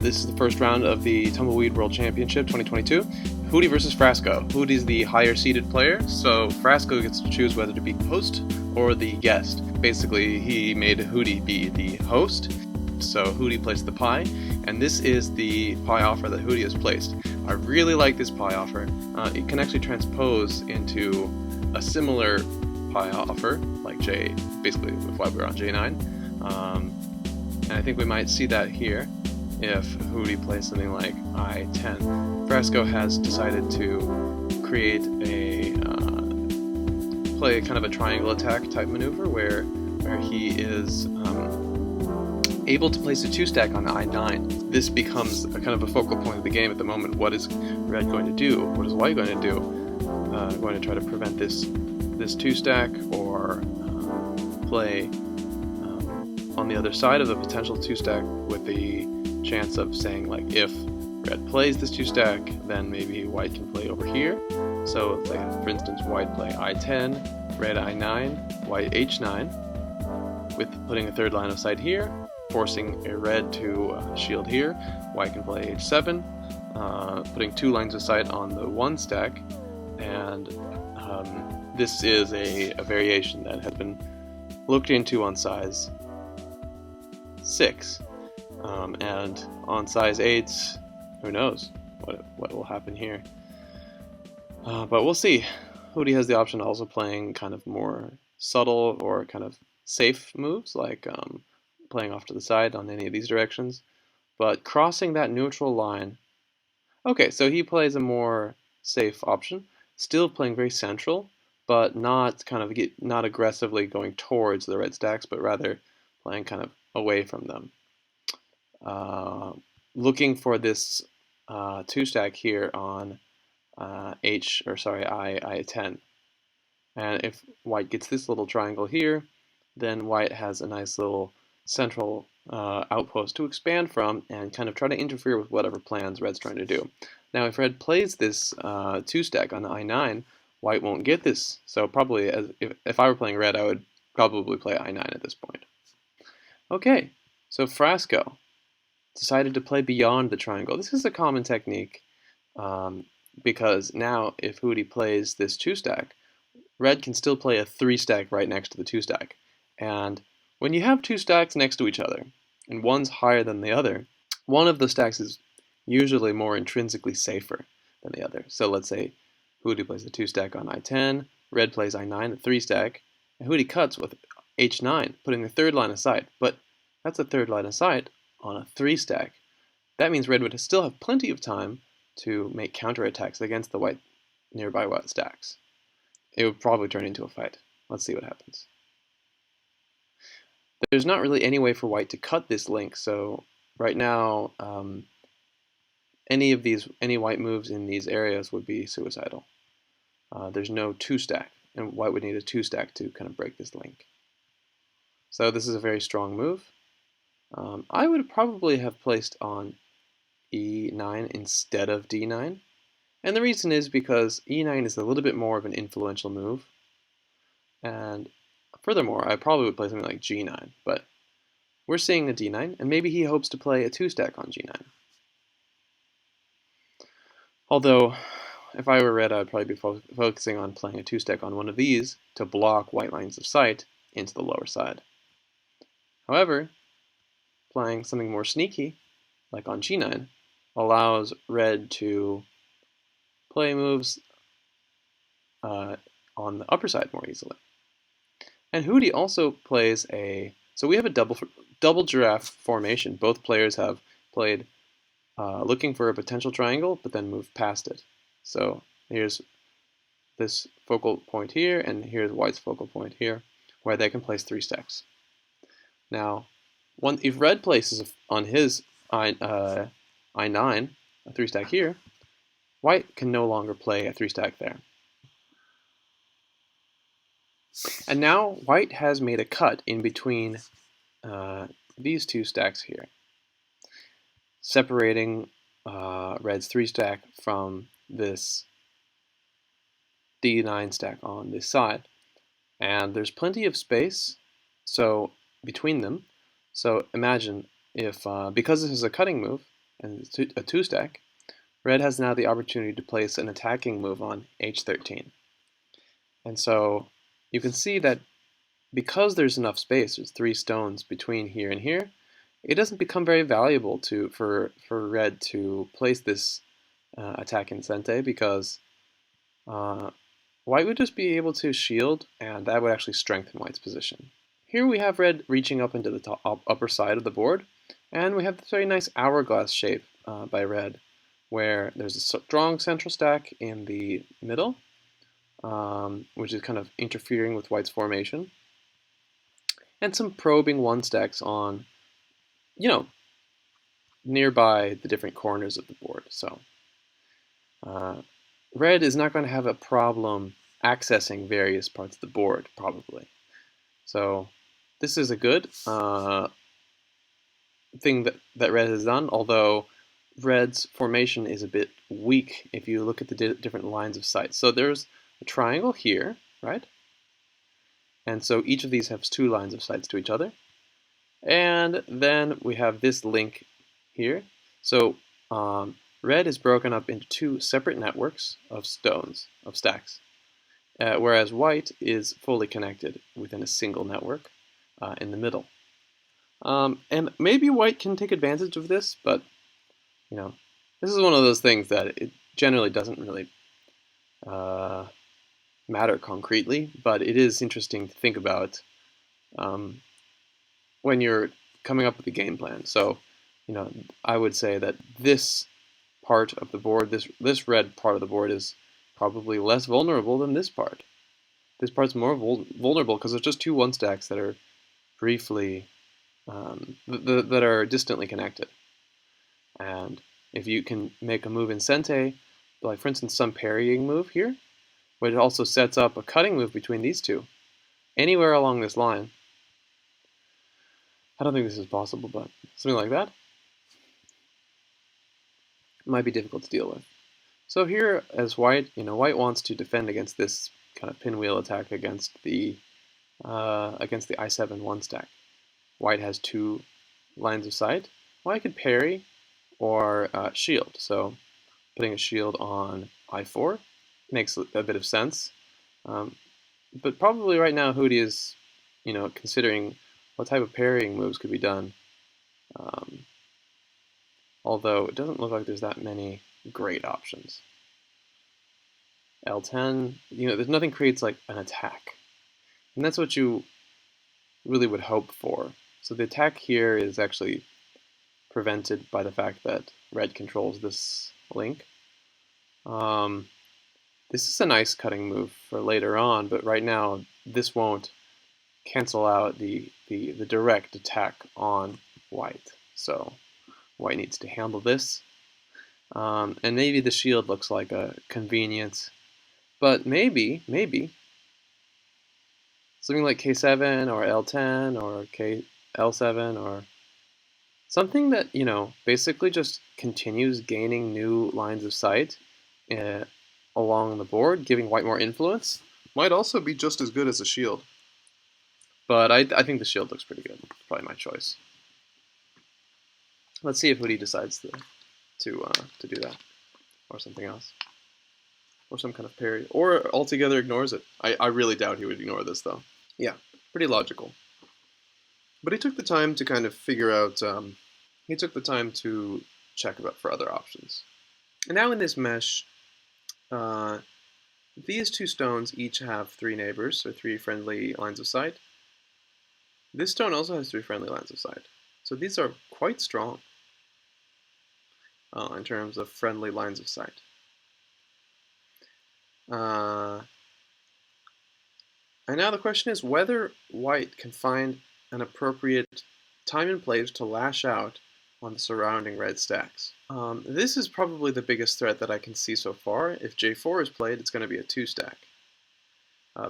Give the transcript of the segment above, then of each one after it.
This is the first round of the Tumbleweed World Championship 2022. Hootie versus Frasco. Hootie's the higher seeded player, so Frasco gets to choose whether to be host or the guest. Basically, he made Hootie be the host, so Hootie placed the pie, and this is the pie offer that Hootie has placed. I really like this pie offer. It can actually transpose into a similar pie offer, like J, basically why we're on J9. And I think we might see that here if Hootie plays something like I10. Frasco has decided to create play kind of a triangle attack type maneuver where he is able to place a 2-stack on I9. This becomes a kind of a focal point of the game at the moment. What is Red going to do? What is White going to do? Going to try to prevent this 2-stack or play on the other side of the potential 2-stack with the chance of saying, like, if Red plays this 2-stack, then maybe White can play over here. So, like, for instance, White play I10, Red I9, White H9, with putting a third line of sight here, forcing a Red to shield here. White can play H7, putting 2 lines of sight on the 1-stack, and this is a variation that has been looked into on size 6. And on size 8, who knows what will happen here. But we'll see. Hootie has the option of also playing kind of more subtle or kind of safe moves, like playing off to the side on any of these directions. But crossing that neutral line... Okay, so he plays a more safe option, still playing very central, but not not aggressively going towards the red stacks, but rather playing kind of away from them. Looking for this 2-stack here on I10. And if White gets this little triangle here, then White has a nice little central outpost to expand from and kind of try to interfere with whatever plans Red's trying to do. Now, if Red plays this 2-stack on I9, White won't get this. So probably, if I were playing Red, I would probably play I9 at this point. Okay, so Frasco decided to play beyond the triangle. This is a common technique because now if Hootie plays this 2-stack, Red can still play a 3-stack right next to the 2-stack. And when you have 2 stacks next to each other, and one's higher than the other, one of the stacks is usually more intrinsically safer than the other. So let's say Hootie plays the 2-stack on I10, Red plays I9, the 3-stack, and Hootie cuts with H9, putting the third line of sight. But that's a third line of sight on a 3-stack. That means Red would still have plenty of time to make counterattacks against the nearby white stacks. It would probably turn into a fight. Let's see what happens. There's not really any way for White to cut this link, so right now any White moves in these areas would be suicidal. There's no 2-stack, and White would need a 2-stack to kind of break this link. So this is a very strong move. I would probably have placed on E9 instead of D9. And the reason is because E9 is a little bit more of an influential move. And furthermore, I probably would play something like G9. But we're seeing a D9, and maybe he hopes to play a 2-stack on G9. Although, if I were Red, I would probably be focusing on playing a 2-stack on one of these to block White lines of sight into the lower side. However, playing something more sneaky, like on G9, allows Red to play moves on the upper side more easily. And Hootie also plays so we have a double giraffe formation. Both players have played looking for a potential triangle, but then moved past it. So here's this focal point here, and here's White's focal point here, where they can place 3 stacks. Now, if Red places on his I9 a 3-stack here, White can no longer play a 3-stack there. And now White has made a cut in between these 2 stacks here, separating Red's 3-stack from this D9 stack on this side. And there's plenty of space between them. So imagine if, because this is a cutting move, and it's a 2-stack, red has now the opportunity to place an attacking move on h13. And so you can see that because there's enough space, there's 3 stones between here and here, it doesn't become very valuable for red to place this attack in Sente, because white would just be able to shield, and that would actually strengthen white's position. Here we have red reaching up into the upper side of the board, and we have this very nice hourglass shape by red, where there's a strong central stack in the middle, which is kind of interfering with white's formation, and some probing 1-stacks on, nearby the different corners of the board. So red is not going to have a problem accessing various parts of the board, probably. So this is a good thing that red has done, although red's formation is a bit weak if you look at the different lines of sight. So there's a triangle here, right? And so each of these has 2 lines of sights to each other. And then we have this link here. So red is broken up into 2 separate networks of stones, of stacks, whereas white is fully connected within a single network in the middle. And maybe white can take advantage of this, but this is one of those things that it generally doesn't really matter concretely, but it is interesting to think about when you're coming up with a game plan. So, I would say that this part of the board, this red part of the board, is probably less vulnerable than this part. This part's more vulnerable because there's just 2 1-stacks that are briefly, that are distantly connected. And if you can make a move in Sente, like for instance some parrying move here, which also sets up a cutting move between these 2, anywhere along this line. I don't think this is possible, but something like that might be difficult to deal with. So here, as white, white wants to defend against this kind of pinwheel attack against the I7 1-stack. White has 2 lines of sight. White could parry or shield. So putting a shield on I4 makes a bit of sense. But probably right now Hootie is, considering what type of parrying moves could be done. Although it doesn't look like there's that many great options. L10, there's nothing creates like an attack. And that's what you really would hope for. So the attack here is actually prevented by the fact that red controls this link. This is a nice cutting move for later on, but right now this won't cancel out the direct attack on white. So white needs to handle this. And maybe the shield looks like a convenience, but maybe something like K7 or L10 or L7 or something that, basically just continues gaining new lines of sight along the board, giving white more influence, might also be just as good as a shield. But I think the shield looks pretty good. Probably my choice. Let's see if Hootie decides to do that, or something else, or some kind of parry, or altogether ignores it. I really doubt he would ignore this though. Yeah, pretty logical. But he took the time to kind of figure out. He took the time to check for other options. And now in this mesh, these 2 stones each have 3 neighbors, or 3 friendly lines of sight. This stone also has 3 friendly lines of sight. So these are quite strong in terms of friendly lines of sight. And now the question is whether white can find an appropriate time and place to lash out on the surrounding red stacks. This is probably the biggest threat that I can see so far. If J4 is played, it's going to be a 2-stack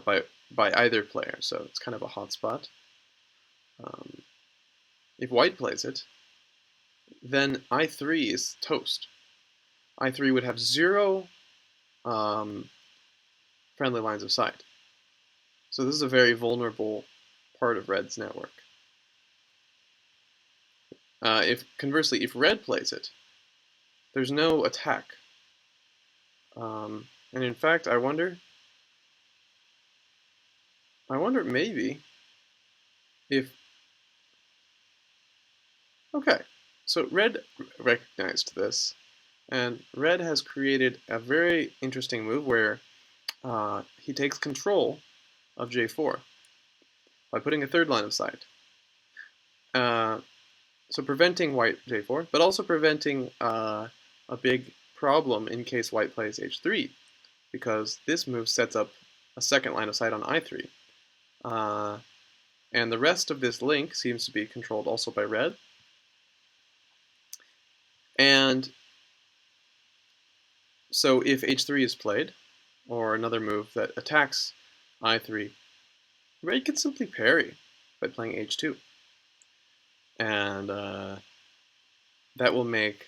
by either player, so it's kind of a hot spot. If white plays it, then I3 is toast. I3 would have 0 friendly lines of sight. So this is a very vulnerable part of red's network. Conversely, if red plays it, there's no attack. And in fact, I wonder maybe if, okay, so red recognized this, and red has created a very interesting move where he takes control of J4 by putting a third line of sight. So preventing white J4, but also preventing a big problem in case white plays H3, because this move sets up a second line of sight on I3. And the rest of this link seems to be controlled also by red. And so if H3 is played, or another move that attacks I3, red can simply parry by playing H2. And that will make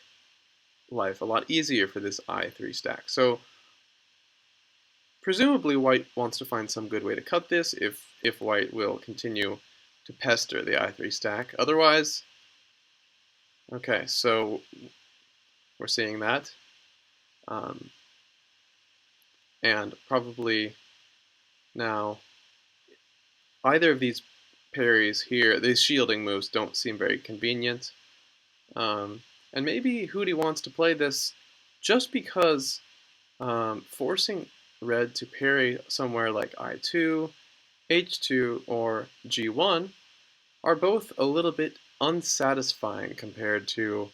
life a lot easier for this I3 stack. So presumably white wants to find some good way to cut this if white will continue to pester the I3 stack. Otherwise, okay, so we're seeing that. And probably now either of these parries here, these shielding moves don't seem very convenient. And maybe Hootie wants to play this just because forcing red to parry somewhere like I2, H2, or G1 are both a little bit unsatisfying compared to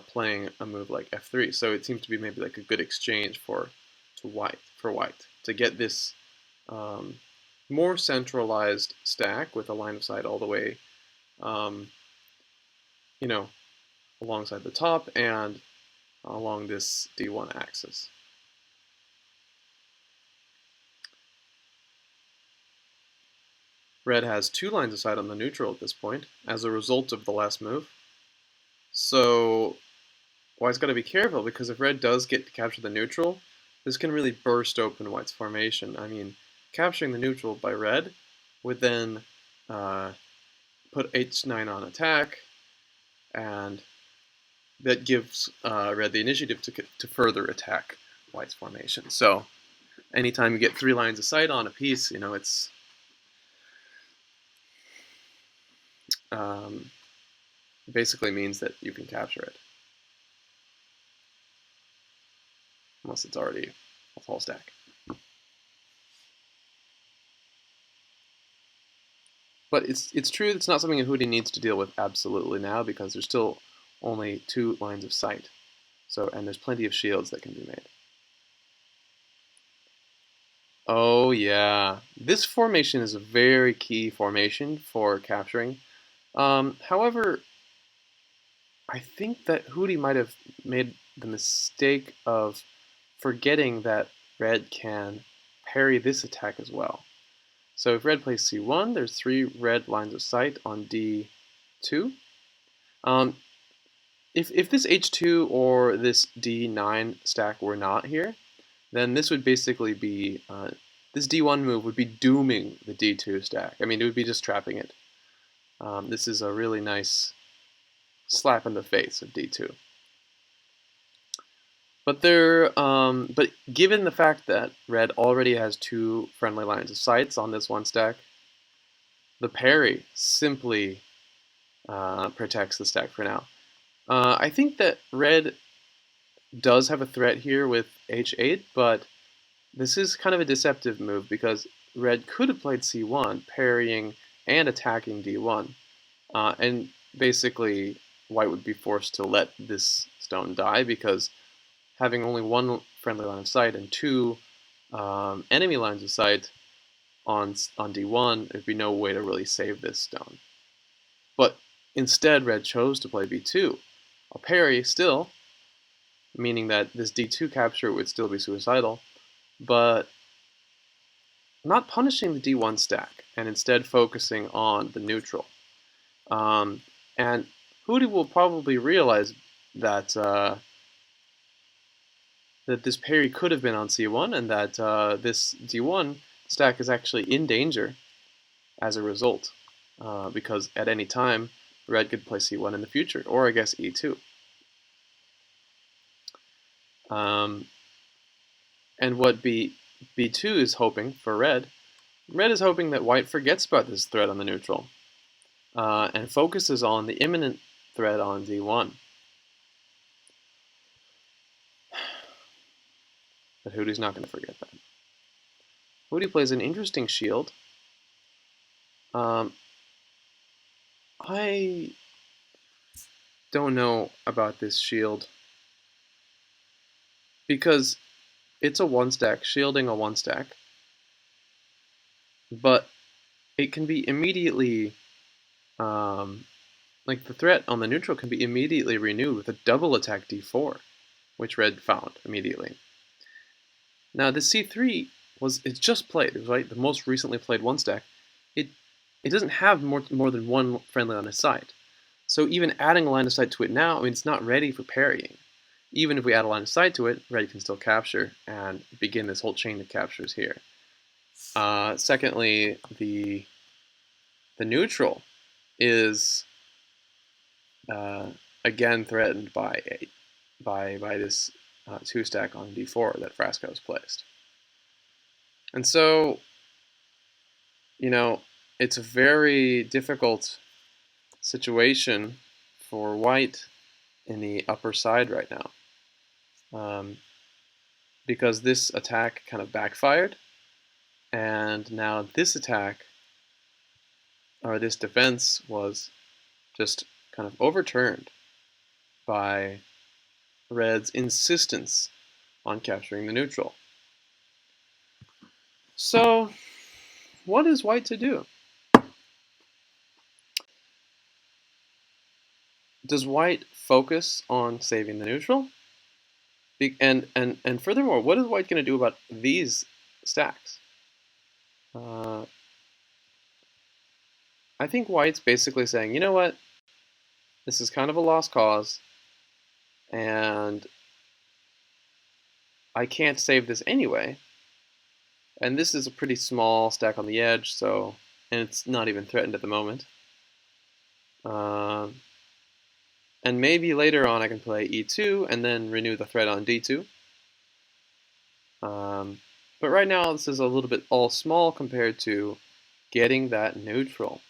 playing a move like F3. So it seems to be maybe like a good exchange for white to get this more centralized stack with a line of sight all the way, you know, alongside the top and along this D1 axis. Red has two lines of sight on the neutral at this point as a result of the last move. So white's got to be careful, because if red does get to capture the neutral, this can really burst open white's formation. I mean, capturing the neutral by red would then put H9 on attack, and that gives red the initiative to further attack white's formation. So anytime you get three lines of sight on a piece, you know, it's basically means that you can capture it, unless it's already a full stack. But it's true it's not something that Hootie needs to deal with absolutely now, because there's still only two lines of sight. So, and there's plenty of shields that can be made. Oh yeah, this formation is a very key formation for capturing. However, I think that Hootie might have made the mistake of forgetting that red can parry this attack as well. So if red plays c1, there's three red lines of sight on d2. If this h2 or this d9 stack were not here, then this would basically be, this d1 move would be dooming the d2 stack. I mean, it would be just trapping it. This is a really nice slap in the face of d2. But but given the fact that red already has two friendly lines of sights on this one stack, the parry simply protects the stack for now. I think that red does have a threat here with h8, but this is kind of a deceptive move, because red could have played c1, parrying and attacking d1, and basically white would be forced to let this stone die, because having only one friendly line of sight and two enemy lines of sight on d1, there'd be no way to really save this stone. But instead, red chose to play b2. A parry still, meaning that this d2 capture would still be suicidal, but not punishing the d1 stack, and instead focusing on the neutral. And Hootie will probably realize that that this parry could have been on c1, and that this d1 stack is actually in danger as a result, because at any time red could play c1 in the future, or I guess e2. And what B2 is hoping for red is hoping that white forgets about this threat on the neutral and focuses on the imminent threat on D1. But Hootie's not going to forget that. Hootie plays an interesting shield. I don't know about this shield because it's a one stack, shielding a one stack, but it can be immediately, like the threat on the neutral can be immediately renewed with a double attack D4, which red found immediately. Now the C3 it's just played, right? The most recently played one stack. It doesn't have more than one friendly line of sight. So even adding a line of sight to it now, I mean, it's not ready for parrying. Even if we add a line of sight to it, red can still capture and begin this whole chain of captures here. Secondly, the neutral is again threatened by this two stack on D4 that Frasco has placed. And so, you know, it's a very difficult situation for white in the upper side right now, because this attack kind of backfired, and now this attack, or this defense, was just kind of overturned by red's insistence on capturing the neutral. So, what is white to do? Does white focus on saving the neutral? And furthermore, what is white going to do about these stacks? I think white's basically saying, you know what, this is kind of a lost cause, and I can't save this anyway. And this is a pretty small stack on the edge, so, and it's not even threatened at the moment. And maybe later on I can play E2 and then renew the threat on D2. But right now this is a little bit all small compared to getting that neutral.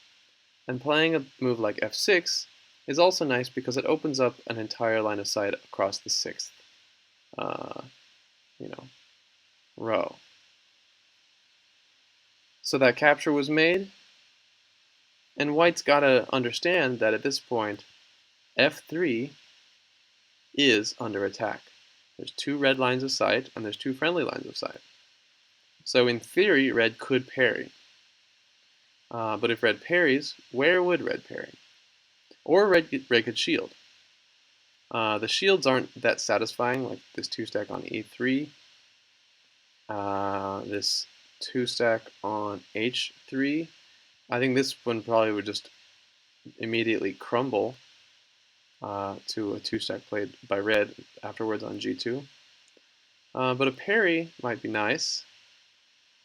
And playing a move like F6 is also nice because it opens up an entire line of sight across the sixth, row. So that capture was made, and white's got to understand that at this point, F3 is under attack. There's two red lines of sight, and there's two friendly lines of sight. So in theory, red could parry. But if red parries, where would red parry? Or red could shield. The shields aren't that satisfying, like this two stack on E3, this two stack on H3. I think this one probably would just immediately crumble to a two stack played by red afterwards on G2. But a parry might be nice,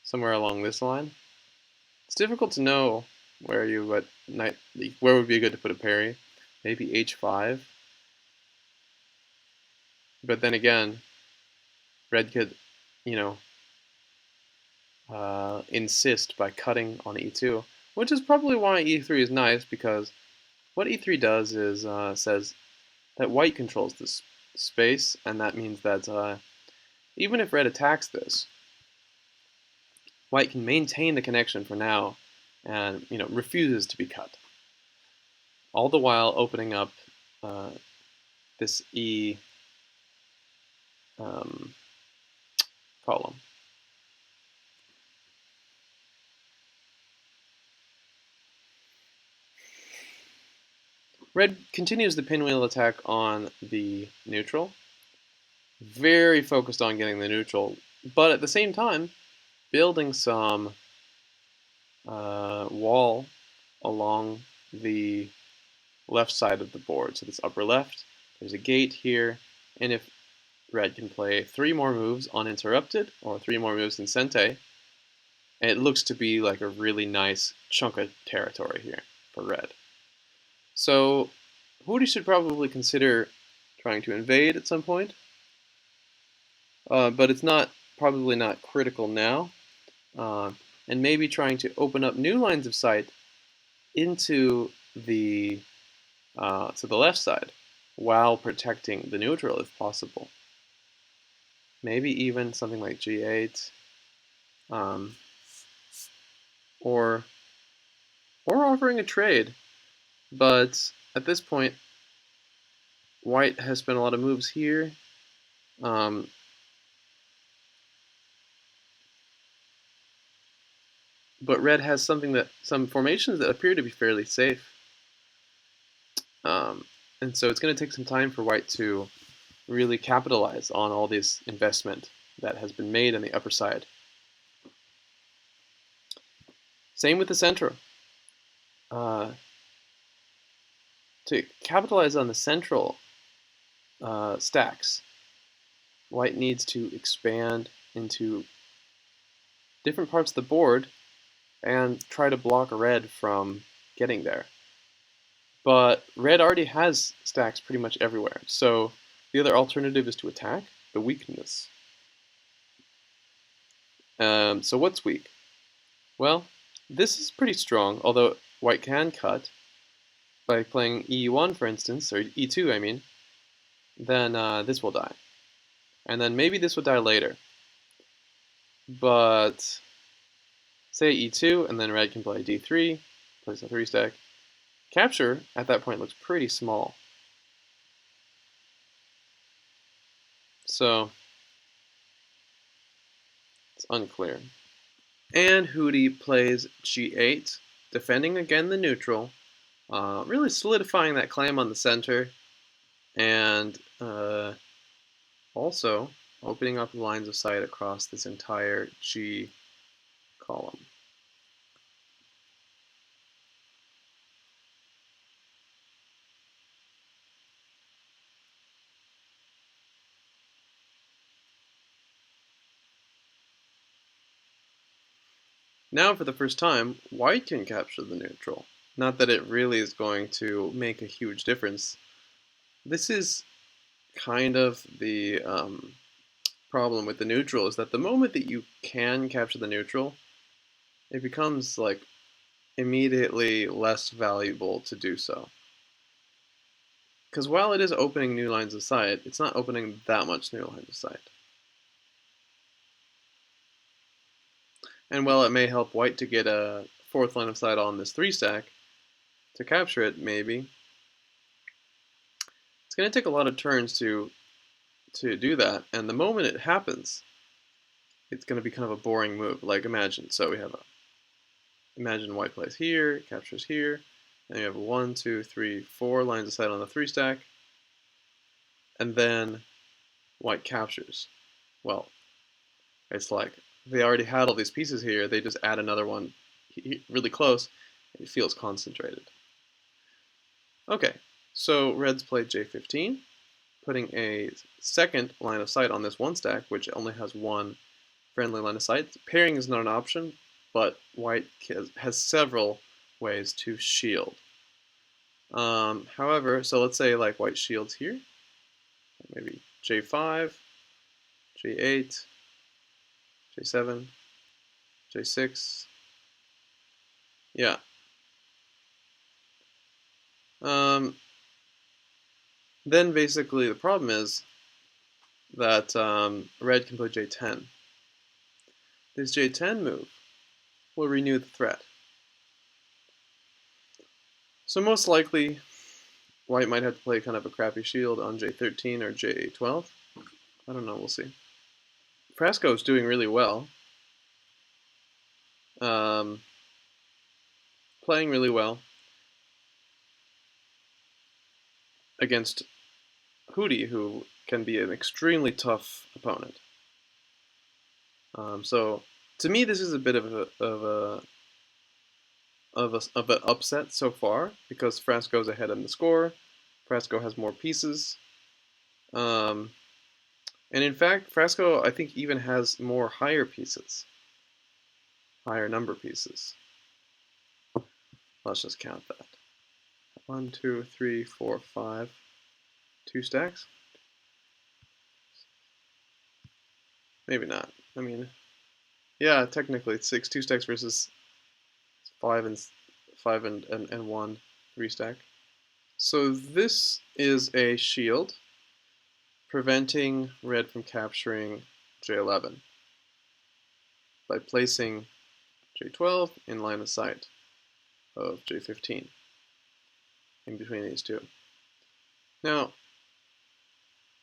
somewhere along this line. It's difficult to know where would be good to put a parry. Maybe H5. But then again, red could, insist by cutting on E2, which is probably why E3 is nice, because what E3 does is says that white controls this space, and that means that even if red attacks this, white can maintain the connection for now and refuses to be cut, all the while opening up this E column. Red continues the pinwheel attack on the neutral, very focused on getting the neutral, but at the same time building some wall along the left side of the board. So this upper left, there's a gate here, and if red can play 3 more moves uninterrupted, or 3 more moves in Sente, it looks to be like a really nice chunk of territory here for red. So Hootie should probably consider trying to invade at some point. but it's probably not critical now. Uh, and maybe trying to open up new lines of sight into the to the left side while protecting the neutral if possible. Maybe even something like G8, um, or offering a trade. But at this point, White has spent a lot of moves here. Um, but Red has some formations that appear to be fairly safe. And so it's going to take some time for White to really capitalize on all this investment that has been made on the upper side. Same with the central. To capitalize on the central stacks, White needs to expand into different parts of the board and try to block Red from getting there. But Red already has stacks pretty much everywhere, so the other alternative is to attack the weakness. So what's weak? Well, this is pretty strong, although White can cut by playing E1, for instance, or E2, I mean. Then this will die. And then maybe this will die later. But say E2, and then Red can play D3, plays a 3-stack. Capture, at that point, looks pretty small. So, it's unclear. And Hootie plays G8, defending again the neutral, really solidifying that claim on the center, and also opening up the lines of sight across this entire G column. Now, for the first time, White can capture the neutral. Not that it really is going to make a huge difference. This is kind of the problem with the neutral, is that the moment that you can capture the neutral, it becomes like immediately less valuable to do so. Because while it is opening new lines of sight, it's not opening that much new lines of sight. And while it may help White to get a fourth line of sight on this 3-stack, to capture it, maybe, it's going to take a lot of turns to do that, and the moment it happens, it's going to be kind of a boring move. Like imagine White plays here, captures here, and you have 1, 2, 3, 4 lines of sight on the 3-stack, and then White captures. Well, it's like they already had all these pieces here, they just add another one really close, and it feels concentrated. Okay, so Red's played J15, putting a second line of sight on this 1-stack, which only has one friendly line of sight. Pairing is not an option, but White has several ways to shield. However, so let's say like White shields here, maybe J5, J8, J7, J6. Yeah. Then basically the problem is that Red can play J10. This J10 move will renew the threat. So most likely, White might have to play kind of a crappy shield on J13 or J12. I don't know, we'll see. Frasco is doing really well. Playing really well against Hootie, who can be an extremely tough opponent. So to me, this is a bit of an upset so far because Frasco's ahead in the score. Frasco has more pieces, and in fact, Frasco I think even has more higher number pieces. Let's just count that. 1, 2, 3, 4, 5. 2 stacks. maybe not. I mean, yeah, technically it's 6 2 stacks versus 5 and 1 3 stack. So this is a shield preventing red from capturing J11 by placing J12 in line of sight of J15 in between these two. Now,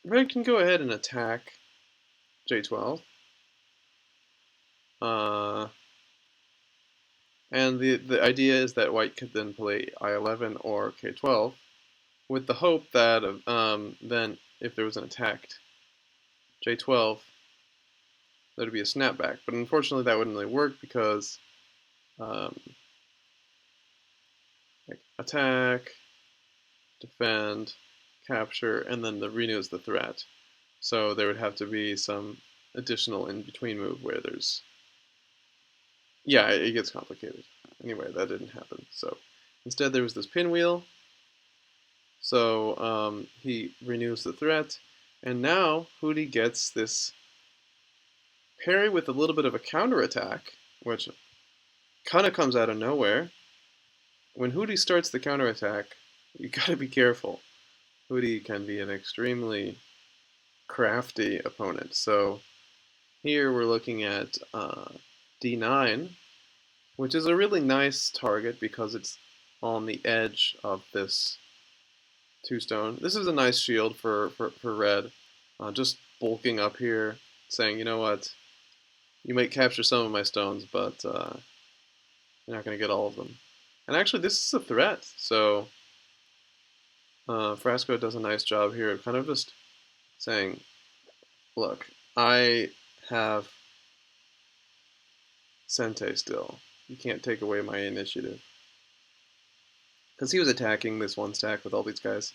red can go ahead and attack J12. And the idea is that white could then play I11 or K12 with the hope that then if there was an attacked J12, there would be a snapback. But unfortunately that wouldn't really work because like attack, defend, capture, and then the renews the threat. So there would have to be some additional in-between move where there's... Yeah, it gets complicated. Anyway, that didn't happen. So instead there was this pinwheel. So he renews the threat. And now Hootie gets this parry with a little bit of a counterattack, which kind of comes out of nowhere. When Hootie starts the counterattack, you gotta be careful. Hootie can be an extremely crafty opponent. So here we're looking at D9, which is a really nice target because it's on the edge of this 2-stone. This is a nice shield for red. Just bulking up here, saying, you know what, you might capture some of my stones, but you're not going to get all of them. And actually, this is a threat, so Frasco does a nice job here of kind of just saying, look, I have Sente still. You can't take away my initiative. Because he was attacking this one stack with all these guys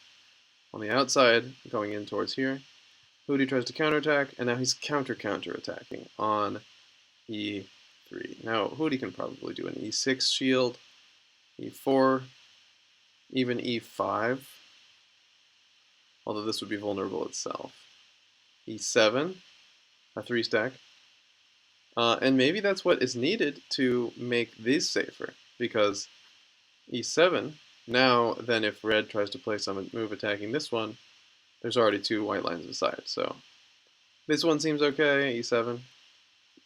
on the outside, going in towards here. Hootie tries to counterattack, and now he's counter-attacking on E3. Now, Hootie can probably do an E6 shield, E4, even E5, although this would be vulnerable itself. E7, a 3-stack. And maybe that's what is needed to make these safer, because E7, now then if red tries to play some move attacking this one, there's already 2 white lines aside. So this one seems okay, E7.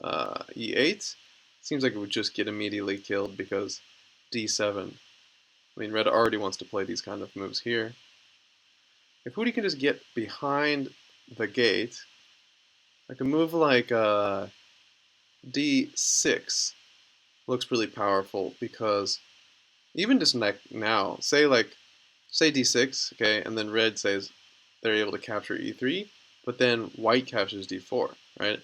E8 seems like it would just get immediately killed because D7. I mean, red already wants to play these kind of moves here. If Hootie can just get behind the gate, like a move like D6 looks really powerful because even just now, say D6, okay, and then red says they're able to capture E3, but then white captures D4, right?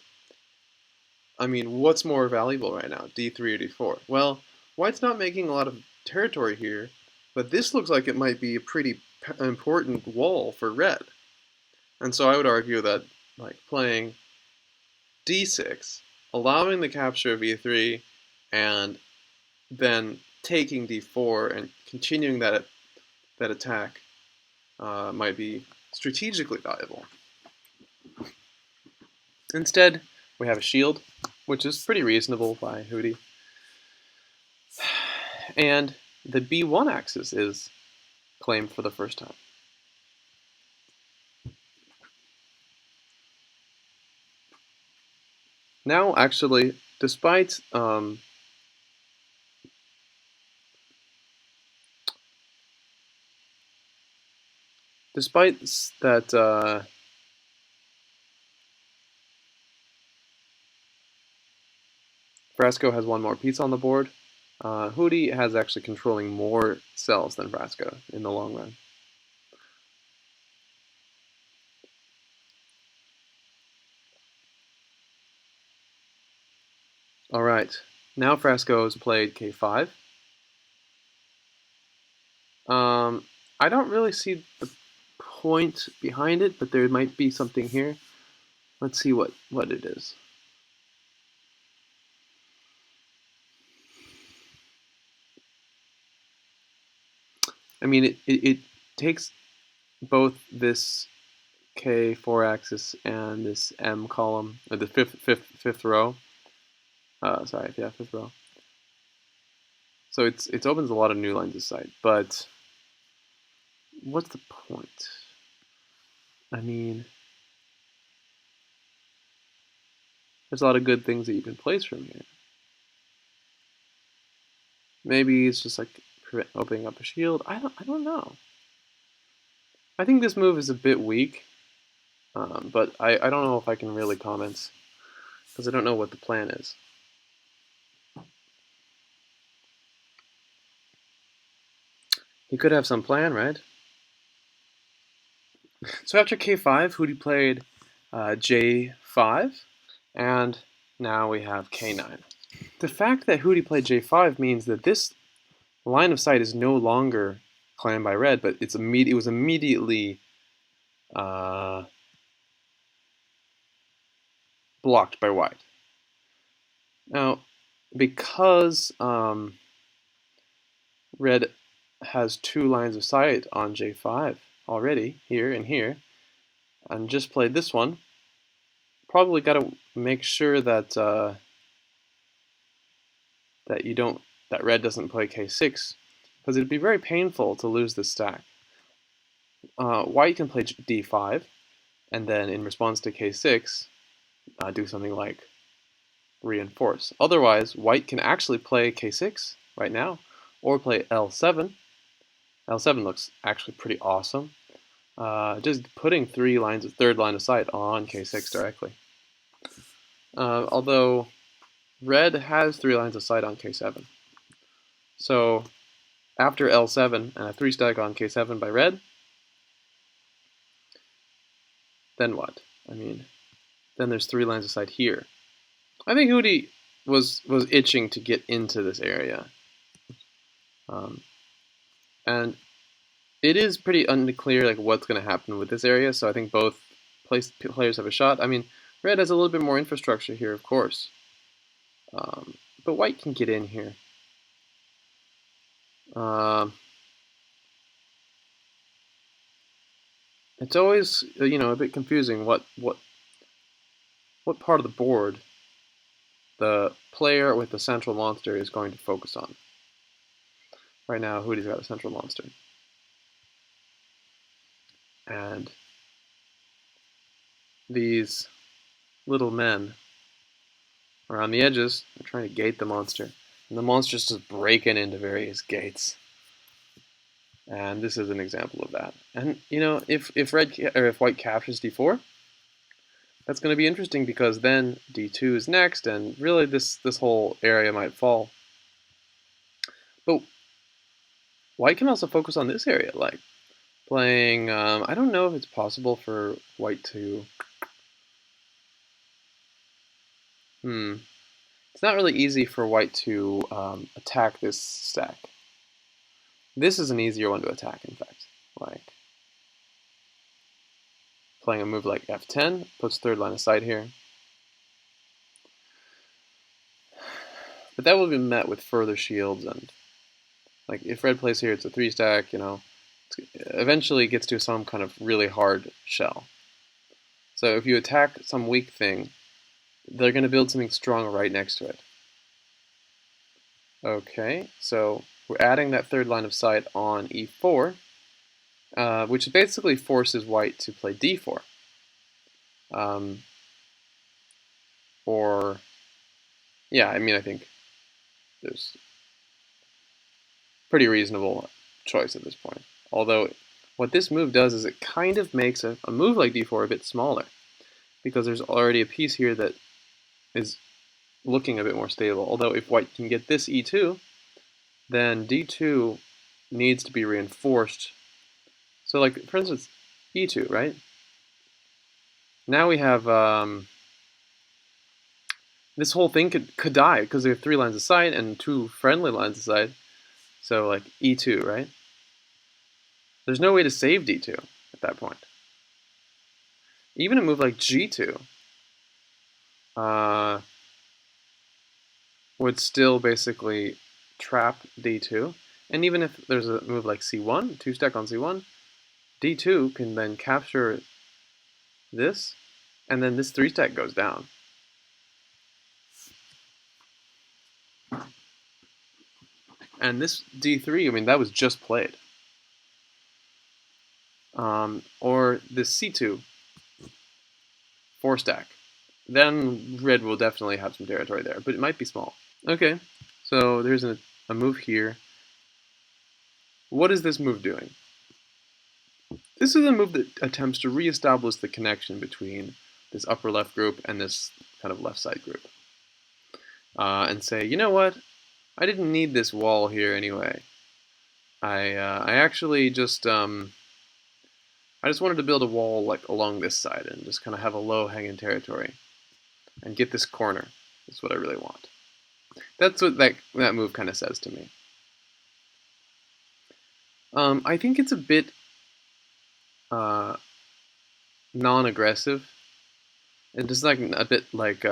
I mean, what's more valuable right now, D3 or D4? Well, white's not making a lot of territory here, but this looks like it might be a pretty important wall for red. And so I would argue that like playing D6, allowing the capture of E3, and then taking D4 and continuing that attack might be strategically valuable. Instead, we have a shield, which is pretty reasonable by Hootie. And the B1 axis is claimed for the first time. Now, actually, despite that Frasco has one more piece on the board, Hootie has actually controlling more cells than Frasco in the long run. Alright, now Frasco has played K5. I don't really see the point behind it, but there might be something here. Let's see what it is. I mean, it takes both this K4 axis and this M column, or the fifth row. Sorry, yeah, fifth row. So it opens a lot of new lines of sight, but what's the point? I mean, there's a lot of good things that you can place from here. Maybe it's just like opening up a shield. I don't know. I think this move is a bit weak, but I don't know if I can really comment because I don't know what the plan is. He could have some plan, right? So after K5, Hootie played J5, and now we have K9. The fact that Hootie played J5 means that this line of sight is no longer claimed by red, but it was immediately blocked by white. Now, because red has two lines of sight on J5 already, here and here, and just played this one, probably got to make sure that that red doesn't play K6, because it'd be very painful to lose this stack. White can play D5, and then in response to K6, do something like reinforce. Otherwise, white can actually play K6 right now, or play L7. L7 looks actually pretty awesome. Just putting third line of sight on K6 directly. Although red has 3 lines of sight on K7. So after L7 and a 3 stack on K7 by red, then what? I mean, then there's 3 lines of sight here. I think Hootie was itching to get into this area. And it is pretty unclear like what's going to happen with this area, so I think both players have a shot. I mean, red has a little bit more infrastructure here, of course. But white can get in here. It's always, a bit confusing what part of the board the player with the central monster is going to focus on. Right now, Hootie's got a central monster. And these little men are on the edges. They're trying to gate the monster. And the monster's just breaking into various gates. And this is an example of that. And, if white captures d4, that's going to be interesting because then d2 is next, and really this whole area might fall. But white can also focus on this area, like playing, I don't know if it's possible for white to, it's not really easy for white to attack this stack. This is an easier one to attack, in fact, like playing a move like f10, puts third line of sight here. But that will be met with further shields, and like if red plays here, it's a 3 stack, eventually gets to some kind of really hard shell. So if you attack some weak thing, they're going to build something strong right next to it. Okay, so we're adding that third line of sight on e4, which basically forces white to play d4. I think there's pretty reasonable choice at this point. Although what this move does is it kind of makes a move like d4 a bit smaller, because there's already a piece here that is looking a bit more stable. Although if white can get this e2, then d2 needs to be reinforced. So like, for instance, e2, right? Now we have, this whole thing could die because there are 3 lines of sight and 2 friendly lines of sight. So like e2, right? There's no way to save d2 at that point. Even a move like g2 would still basically trap d2. And even if there's a move like c1, 2 stack on c1, d2 can then capture this, and then this 3 stack goes down. And this d3, I mean, that was just played. Or this c2, 4 stack. Then red will definitely have some territory there, but it might be small. Okay, so there's a move here. What is this move doing? This is a move that attempts to reestablish the connection between this upper left group and this kind of left side group. And say, you know what? I didn't need this wall here anyway. I actually just I just wanted to build a wall like along this side and just kind of have a low hanging territory and get this corner. That's what I really want. That's what that move kind of says to me. I think it's a bit non-aggressive and just like a bit like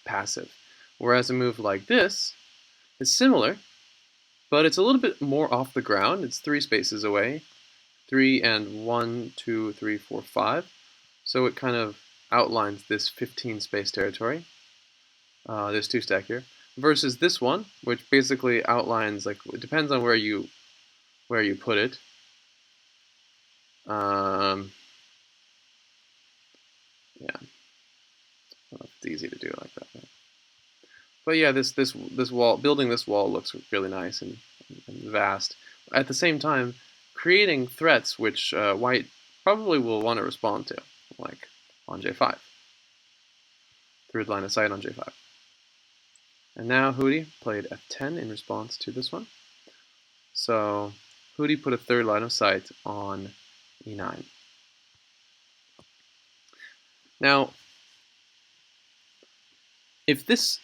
passive. Whereas a move like this is similar, but it's a little bit more off the ground. It's 3 spaces away, 3 and 1, 2, 3, 4, 5. So it kind of outlines this 15 space territory. There's 2 stack here versus this one, which basically outlines, like, it depends on where you put it. Yeah, it's easy to do like that. Right? But yeah, this wall, building this wall looks really nice and vast. At the same time, creating threats which white probably will want to respond to, like on J5. Third line of sight on J5. And now Hootie played F10 in response to this one. So Hootie put a third line of sight on E9. Now, if this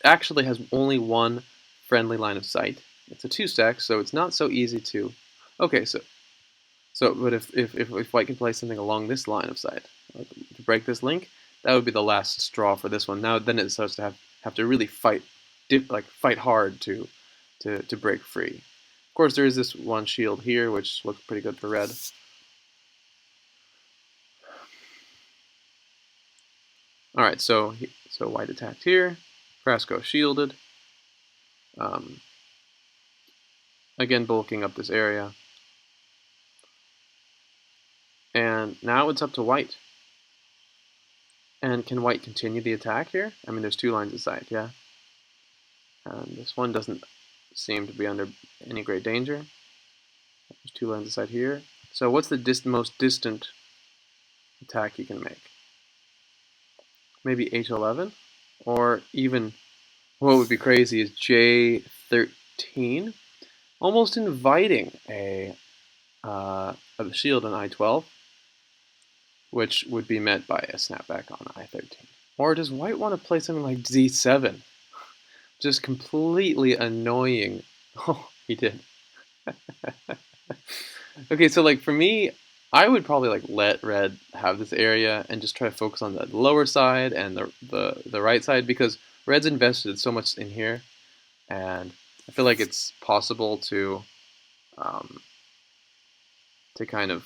actually has only one friendly line of sight, it's a 2 stack, so it's not so easy to. Okay, but if white can play something along this line of sight, like to break this link, that would be the last straw for this one. Now then it starts to have to really fight hard to break free. Of course, there is this one shield here, which looks pretty good for red. All right, so white attacked here. Frasco shielded. Again, bulking up this area. And now it's up to white. And can white continue the attack here? I mean, there's 2 lines of sight, yeah. And this one doesn't seem to be under any great danger. There's 2 lines of sight here. So what's the most distant attack you can make? Maybe H11? Or even, what would be crazy is J13, almost inviting a shield on I12, which would be met by a snapback on I13. Or does white want to play something like D7? Just completely annoying. Oh, he did. Okay, so like for me, I would probably like let red have this area and just try to focus on the lower side and the right side, because red's invested so much in here, and I feel like it's possible to kind of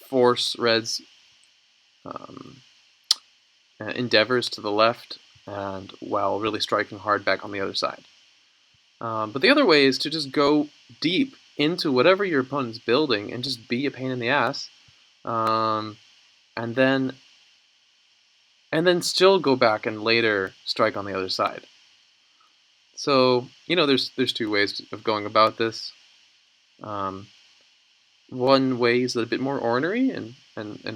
force red's endeavors to the left, and while really striking hard back on the other side. But the other way is to just go deep into whatever your opponent's building and just be a pain in the ass, and then still go back and later strike on the other side. So there's 2 ways of going about this. One way is a bit more ornery, and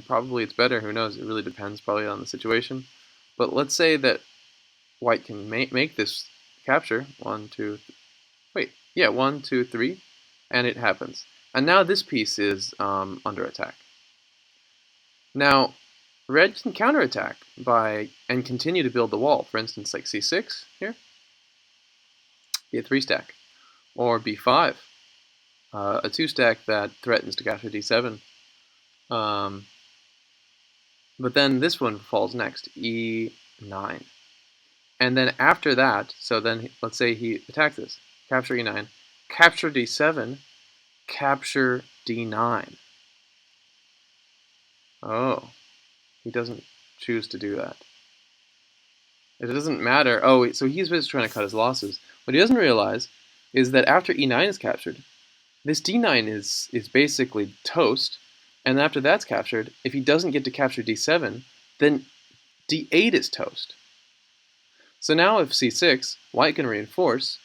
probably it's better. Who knows? It really depends probably on the situation. But let's say that white can make this capture. 1, 2, wait, yeah, 1, 2, 3, and it happens. And now this piece is under attack. Now, red can counterattack and continue to build the wall. For instance, like C6 here, be a 3 stack, or B5, a 2 stack that threatens to capture D7. But then this one falls next, E9. And then after that, so then let's say he attacks this, capture E9, capture D7, capture D9. Oh, he doesn't choose to do that. It doesn't matter. Oh, so he's just trying to cut his losses. What he doesn't realize is that after e9 is captured, this d9 is basically toast, and after that's captured, if he doesn't get to capture d7, then d8 is toast. So now if c6, white can reinforce,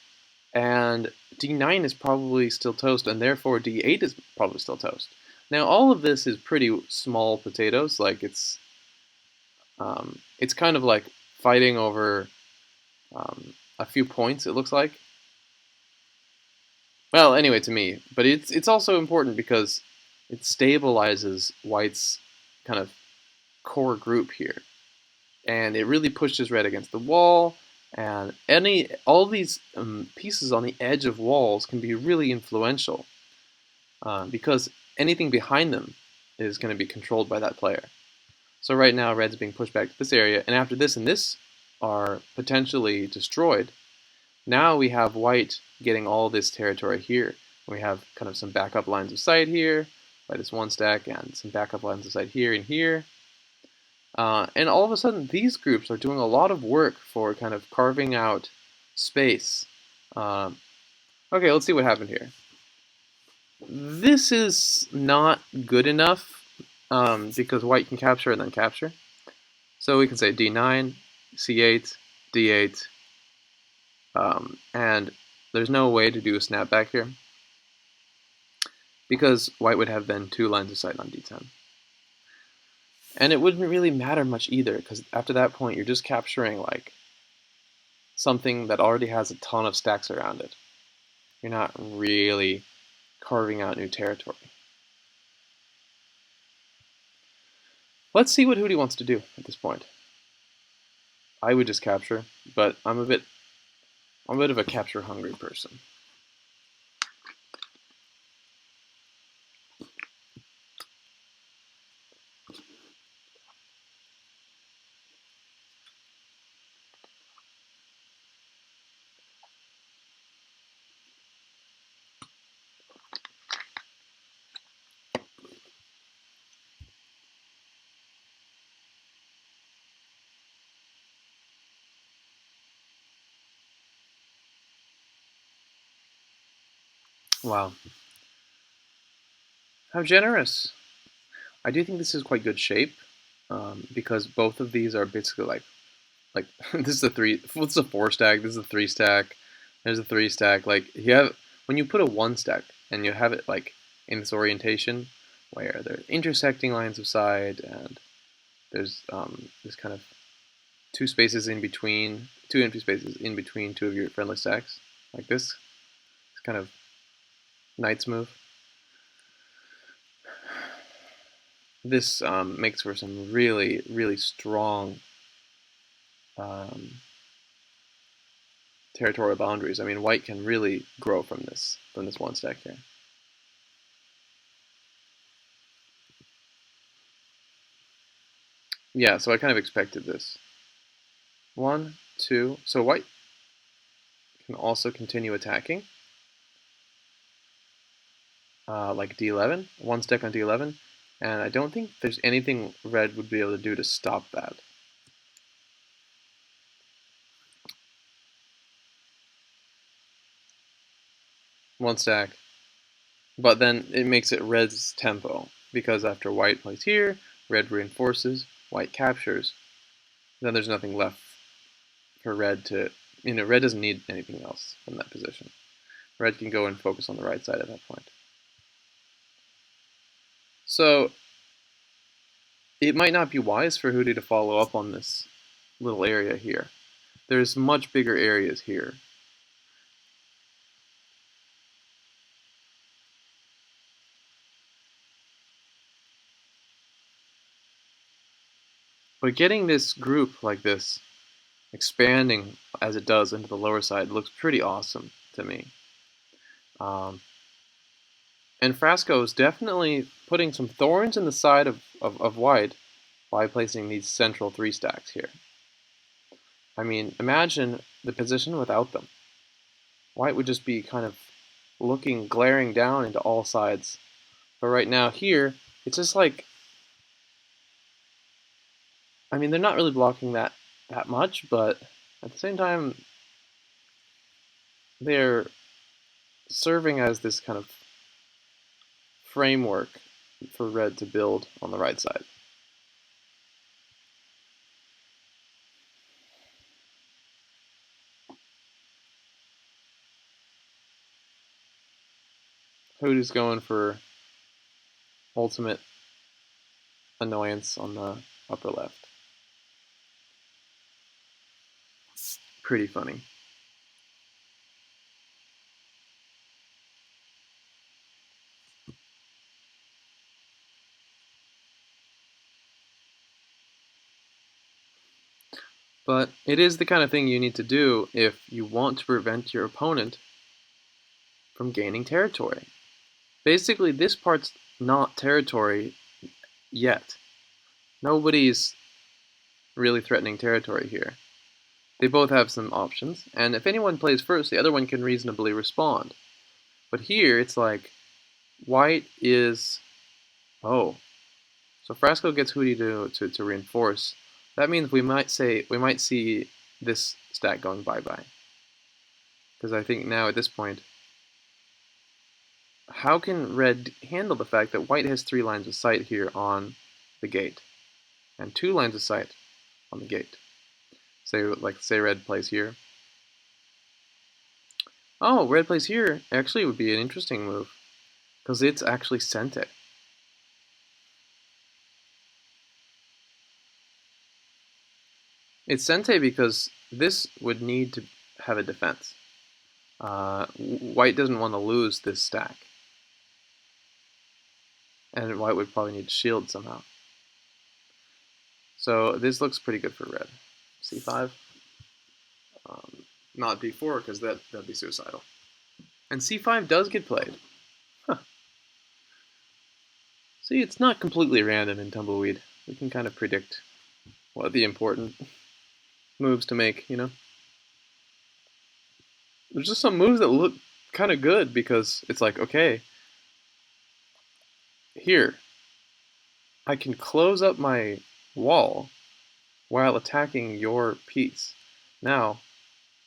and d9 is probably still toast, and therefore d8 is probably still toast. Now all of this is pretty small potatoes, like it's kind of like fighting over a few points, it looks like. Well, anyway, to me, but it's also important because it stabilizes White's kind of core group here, and it really pushes Red against the wall. And all these pieces on the edge of walls can be really influential because anything behind them is going to be controlled by that player. So right now, Red's being pushed back to this area, and after this and this are potentially destroyed, now we have White getting all this territory here. We have kind of some backup lines of sight here, by this one stack, and some backup lines of sight here and here. And all of a sudden, these groups are doing a lot of work for kind of carving out space. Okay, let's see what happened here. This is not good enough because White can capture and then capture. So we can say d9, c8, d8, and there's no way to do a snapback here because White would have then 2 lines of sight on d10. And it wouldn't really matter much either because after that point you're just capturing like something that already has a ton of stacks around it. You're not really carving out new territory. Let's see what Hootie wants to do at this point. I would just capture, but I'm a bit of a capture hungry person. Wow. How generous. I do think this is quite good shape because both of these are basically like this is a 3. What's a 4 stack? This is a 3 stack. There's a 3 stack. Like you have when you put a 1 stack and you have it like in this orientation where there's intersecting lines of sight and there's this kind of 2 spaces in between, 2 empty spaces in between 2 of your friendly stacks, like this. It's kind of knight's move. This makes for some really, really strong territorial boundaries. I mean, White can really grow from this 1 stack here. Yeah, so I kind of expected this. 1, 2. So White can also continue attacking, like d11, 1 stack on d11, and I don't think there's anything Red would be able to do to stop that. One stack, but then it makes it Red's tempo because after White plays here, Red reinforces, White captures, then there's nothing left for Red to, Red doesn't need anything else from that position. Red can go and focus on the right side at that point. So it might not be wise for Hootie to follow up on this little area here. There's much bigger areas here. But getting this group like this, expanding as it does into the lower side, looks pretty awesome to me. And Frasco is definitely putting some thorns in the side of White by placing these central 3 stacks here. I mean, imagine the position without them. White would just be kind of glaring down into all sides. But right now here, it's just like I mean, they're not really blocking that much, but at the same time, they're serving as this kind of framework for red to build on the right side. Hootie's going for ultimate annoyance on the upper left. Pretty funny. But it is the kind of thing you need to do if you want to prevent your opponent from gaining territory. Basically, this part's not territory yet. Nobody's really threatening territory here. They both have some options, and if anyone plays first, the other one can reasonably respond. But here, it's like, white is... Oh. So Frasco gets Hootie to reinforce. That means we might see this stack going bye-bye. Because I think now at this point, how can red handle the fact that white has 3 lines of sight here on the gate? And 2 lines of sight on the gate. Say red plays here. Oh, red plays here actually would be an interesting move. Because it's actually Sente. It's Sente because this would need to have a defense. White doesn't want to lose this stack. And white would probably need to shield somehow. So this looks pretty good for red. C5. Not B4 because that'd be suicidal. And C5 does get played. Huh. See, it's not completely random in Tumbleweed. We can kind of predict what the important moves to make, you know? There's just some moves that look kind of good because it's like, okay, here, I can close up my wall while attacking your piece. Now,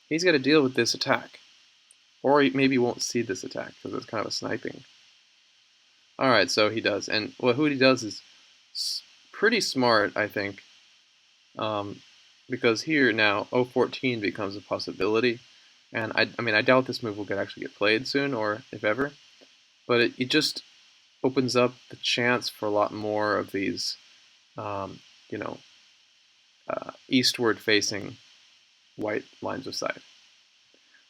he's got to deal with this attack. Or he maybe won't see this attack because it's kind of a sniping. Alright, so he does. And what Hootie does is pretty smart, I think. Because here now, 014 becomes a possibility. And I mean, I doubt this move will actually get played soon, or if ever. But it just opens up the chance for a lot more of these, you know, eastward-facing white lines of sight.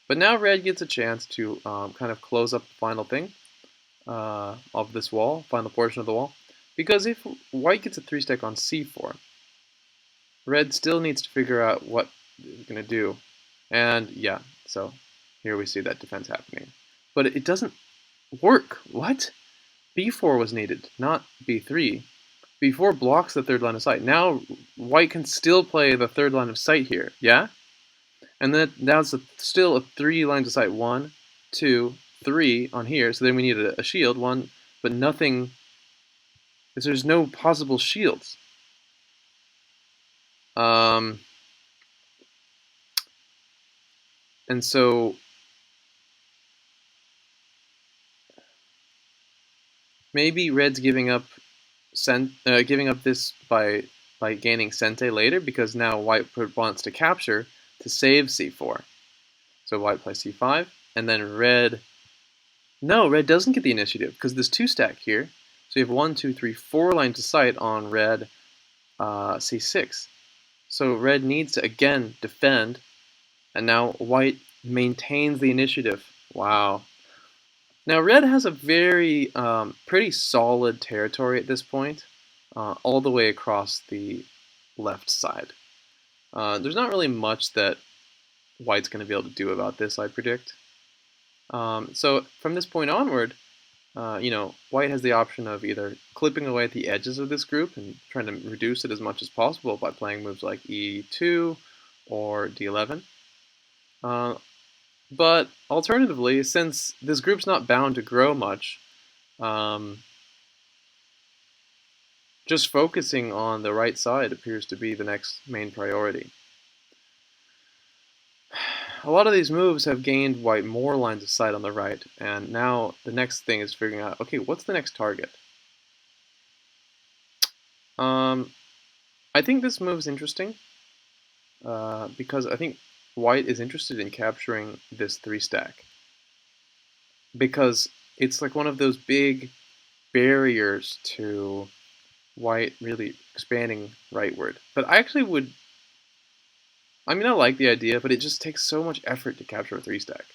But now red gets a chance to kind of close up the final thing of this wall, final portion of the wall. Because if white gets a 3-stack on c4, red still needs to figure out what it's going to do. And yeah, so here we see that defense happening. But it doesn't work. What? b4 was needed, not b3. b4 blocks the 3rd line of sight. Now white can still play the 3rd line of sight here, yeah? And then that's still a 3 lines of sight. 1, 2, 3 on here. So then we need a shield, 1, but nothing. There's no possible shields. And so maybe red's giving up this by gaining Sente later because now white wants to capture to save c4. So white plays c5, and then red. No, red doesn't get the initiative because there's 2-stack here. So you have 1, 2, 3, 4 lines of sight on red c6. So red needs to again defend, and now white maintains the initiative. Wow. Now red has a very pretty solid territory at this point, all the way across the left side. There's not really much that white's going to be able to do about this, I predict. So from this point onward, white has the option of either clipping away at the edges of this group and trying to reduce it as much as possible by playing moves like e2 or d11. But alternatively, since this group's not bound to grow much, just focusing on the right side appears to be the next main priority. A lot of these moves have gained white more lines of sight on the right, and now the next thing is figuring out, okay, what's the next target? I think this move is interesting because I think white is interested in capturing this 3-stack because it's like one of those big barriers to white really expanding rightward. But I actually would, I mean, I like the idea, but it just takes so much effort to capture a 3-stack.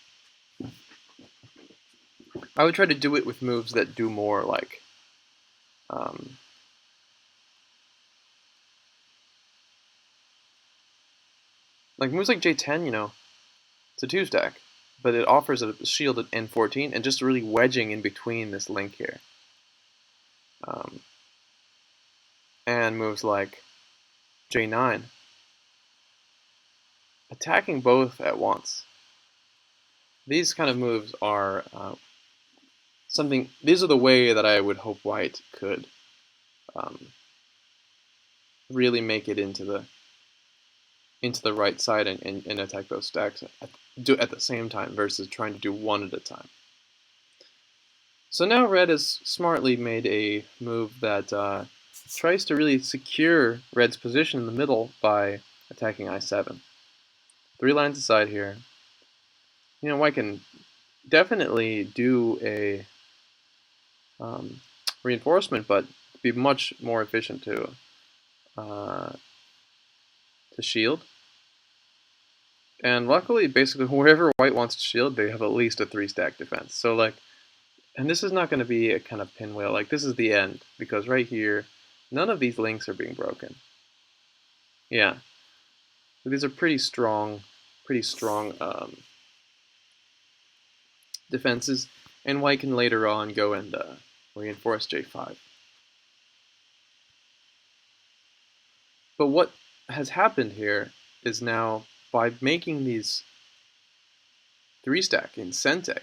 I would try to do it with moves that do more um, like moves like J10, you know, it's a 2-stack, but it offers a shield at N14 and just really wedging in between this link here. And moves like J9, attacking both at once. These kind of moves are something. These are the way that I would hope white could really make it into the right side and attack those stacks at the same time versus trying to do one at a time. So now red has smartly made a move that tries to really secure red's position in the middle by attacking I7. 3 lines aside here. You know, white can definitely do a reinforcement, but be much more efficient to shield. And luckily, basically, wherever white wants to shield, they have at least a 3-stack defense. So like, and this is not going to be a kind of pinwheel. Like this is the end because right here, none of these links are being broken. Yeah, these are pretty strong defenses, and white can later on go and reinforce J5. But what has happened here is now by making these 3-stack in Sente,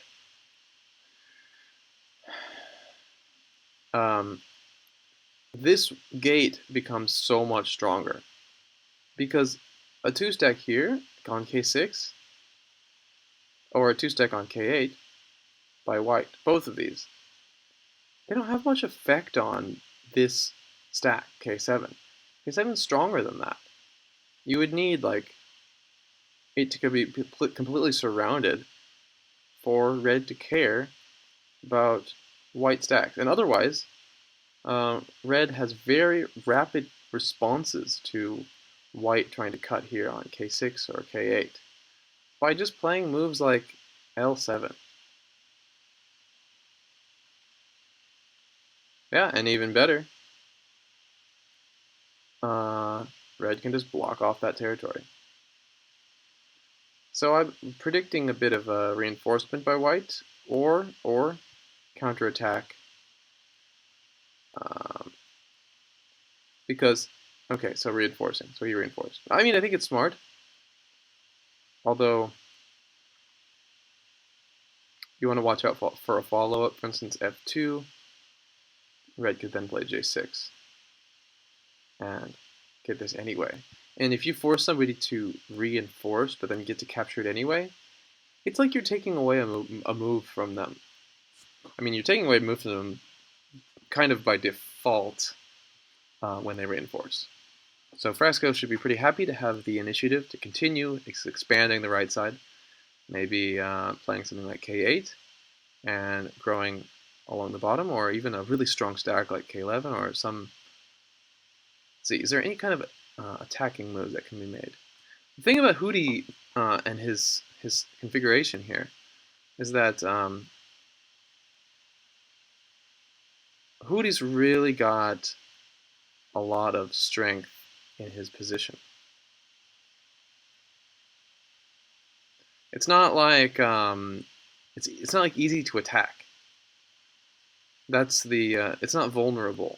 this gate becomes so much stronger because a 2-stack here on K6 or a 2-stack on K8 by white, both of these, they don't have much effect on this stack K7. K7 is stronger than that. You would need like it to be completely surrounded for red to care about white stacks, and otherwise red has very rapid responses to white trying to cut here on K6 or K8 by just playing moves like L7. Yeah, and even better, red can just block off that territory. So I'm predicting a bit of a reinforcement by white or counterattack. Because, okay, so reinforcing. So he reinforced. I mean, I think it's smart. Although, you want to watch out for a follow-up. For instance, F2. Red could then play J6. And get this anyway. And if you force somebody to reinforce, but then get to capture it anyway, it's like you're taking away a move from them. I mean, you're taking away a move from them kind of by default when they reinforce. So Frasco should be pretty happy to have the initiative to continue expanding the right side. Maybe playing something like K8 and growing along the bottom, or even a really strong stack like K11 or some... Let's see, is there any kind of attacking moves that can be made? The thing about Hootie and his configuration here is that Hootie's really got a lot of strength in his position. It's not like it's not like easy to attack. That's the it's not vulnerable.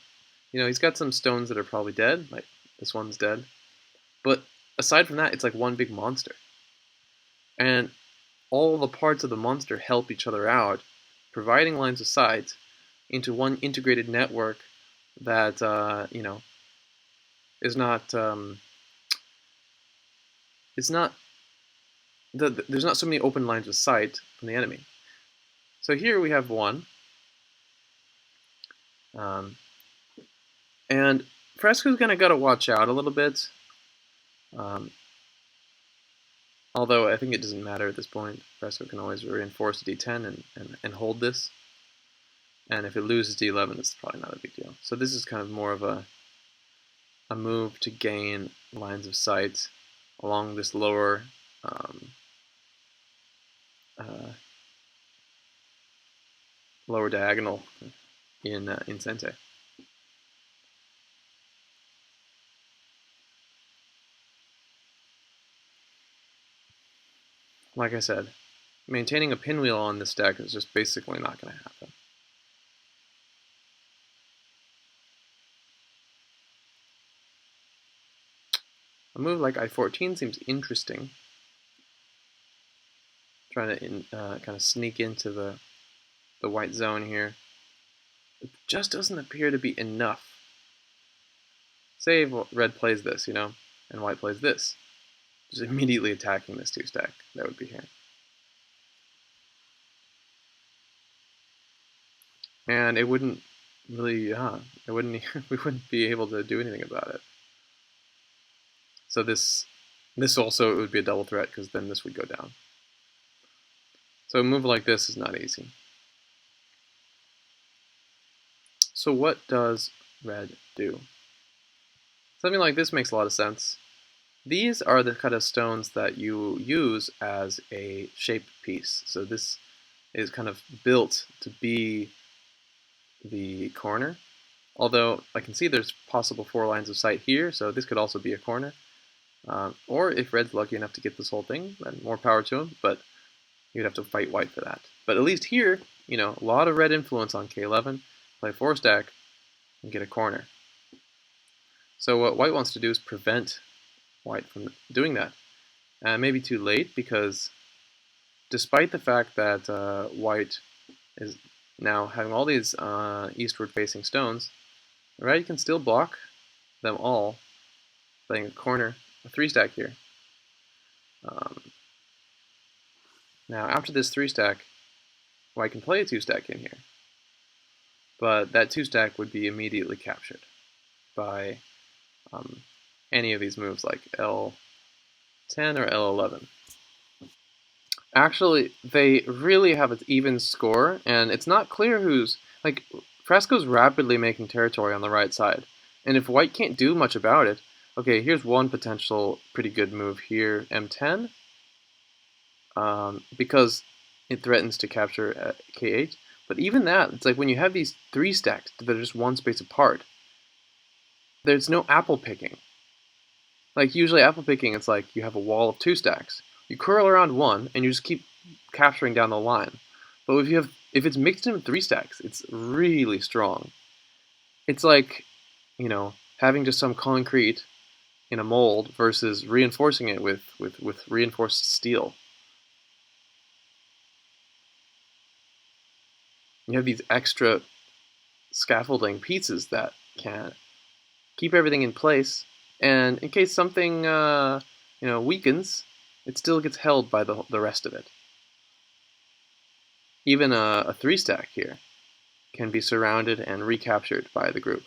You know, he's got some stones that are probably dead, like this one's dead. But aside from that, it's like one big monster. And all the parts of the monster help each other out, providing lines of sight into one integrated network that is not it's not there's not so many open lines of sight from the enemy. So here we have one, um, and Frasco's gonna gotta watch out a little bit. Um, Although I think it doesn't matter at this point. Frasco can always reinforce d10 and hold this. And if it loses d11, it's probably not a big deal. So this is kind of more of a move to gain lines of sight along this lower lower diagonal in Sente. Like I said, maintaining a pinwheel on this deck is just basically not going to happen. A move like I14 seems interesting. Trying to kind of sneak into the white zone here. It just doesn't appear to be enough. Say red plays this, and white plays this. Just immediately attacking this 2-stack. That would be here. And it wouldn't really, we wouldn't be able to do anything about it. So this also it would be a double threat because then this would go down. So a move like this is not easy. So what does red do? Something like this makes a lot of sense. These are the kind of stones that you use as a shape piece. So this is kind of built to be the corner. Although I can see there's possible 4 lines of sight here, so this could also be a corner. Or if red's lucky enough to get this whole thing, then more power to him, but you'd have to fight white for that. But at least here, a lot of red influence on K11, play 4-stack, and get a corner. So what white wants to do is prevent white from doing that. Maybe too late, because despite the fact that white is now having all these eastward-facing stones, red can still block them all, playing a corner, a 3-stack here. Now, after this 3-stack, white can play a 2-stack in here, but that 2-stack would be immediately captured by any of these moves, like L10 or L11. Actually, they really have an even score, and it's not clear who's... Like, Frasco's rapidly making territory on the right side, and if white can't do much about it... Okay, here's one potential pretty good move here, M10, because it threatens to capture K8. But even that, it's like when you have these 3-stacks that are just one space apart, there's no apple picking. Like, usually apple picking, it's like you have a wall of 2-stacks. You curl around one, and you just keep capturing down the line. But if it's mixed in with 3-stacks, it's really strong. It's like, having just some concrete in a mold versus reinforcing it with reinforced steel. You have these extra scaffolding pieces that can keep everything in place, and in case something weakens, it still gets held by the rest of it. Even a 3-stack here can be surrounded and recaptured by the group.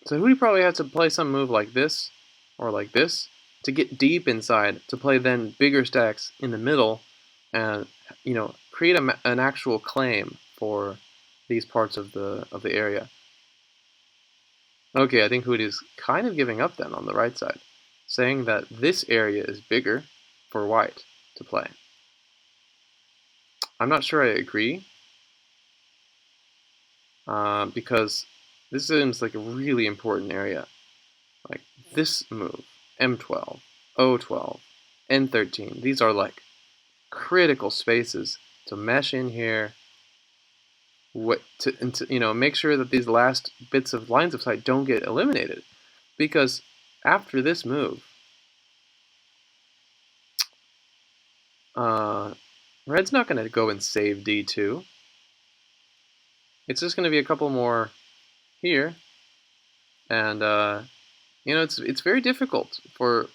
So Hootie probably has to play some move like this, or like this, to get deep inside, to play then bigger stacks in the middle, and create an actual claim for these parts of the area. Okay, I think Hootie is kind of giving up then on the right side, saying that this area is bigger for white to play. I'm not sure I agree, because this seems like a really important area. Like this move, M12, O12, N13, these are like critical spaces to mesh in here, to make sure that these last bits of lines of sight don't get eliminated. Because after this move, Red's not going to go and save d2. It's just going to be a couple more here, and you know, it's very difficult for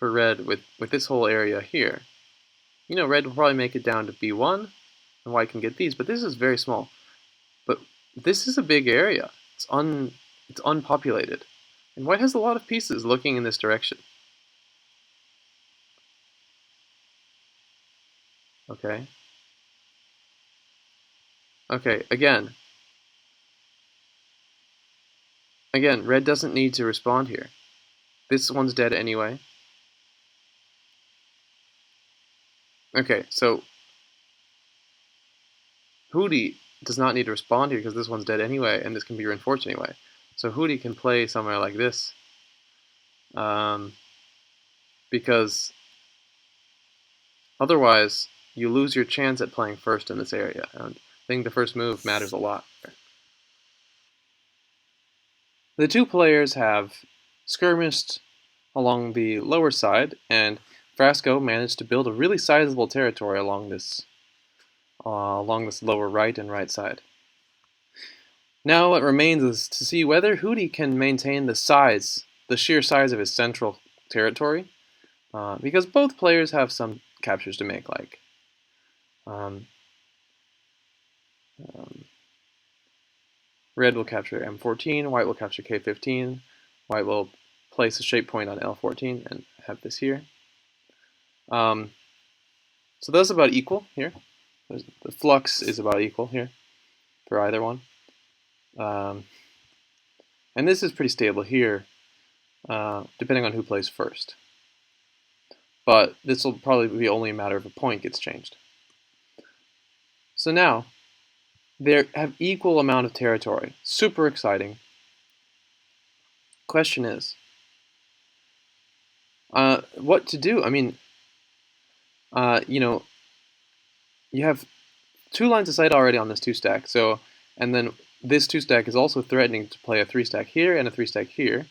red with this whole area here. You know, red will probably make it down to b1, and white can get these, but this is very small. But this is a big area. It's unpopulated, and white has a lot of pieces looking in this direction. Okay. Okay. Again, red doesn't need to respond here. This one's dead anyway. Okay, so Hootie does not need to respond here because this one's dead anyway, and this can be reinforced anyway. So Hootie can play somewhere like this, because otherwise you lose your chance at playing first in this area. And I think the first move matters a lot. The two players have skirmished along the lower side, and Frasco managed to build a really sizable territory along this lower right and right side. Now what remains is to see whether Hootie can maintain the sheer size of his central territory, because both players have some captures to make, like red will capture M14, white will capture K15, white will place a shape point on L14 and have this here. So that's about equal here. The flux is about equal here for either one. And this is pretty stable here, depending on who plays first. But this will probably be only a matter of a point gets changed. So now, they have equal amount of territory. Super exciting. Question is, what to do? I mean, you know, you have 2 lines of sight already on this 2-stack, so, and then this 2-stack is also threatening to play a 3-stack here and a 3-stack here.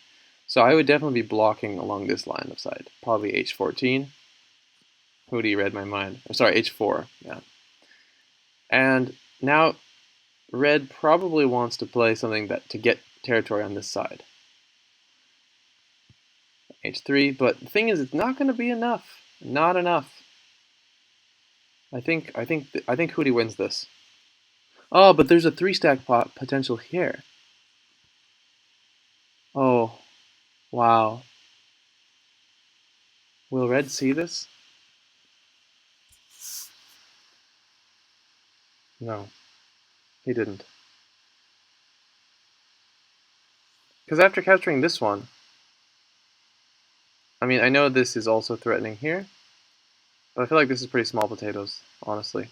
So I would definitely be blocking along this line of sight. Probably H14. Hootie read my mind. I'm sorry, H4, yeah. And now red probably wants to play something to get territory on this side. H3, but the thing is, it's not going to be enough. Not enough. I think Hootie wins this. Oh, but there's a 3-stack potential here. Oh, wow. Will red see this? No, he didn't. Because after capturing this one, I mean, I know this is also threatening here, but I feel like this is pretty small potatoes, honestly.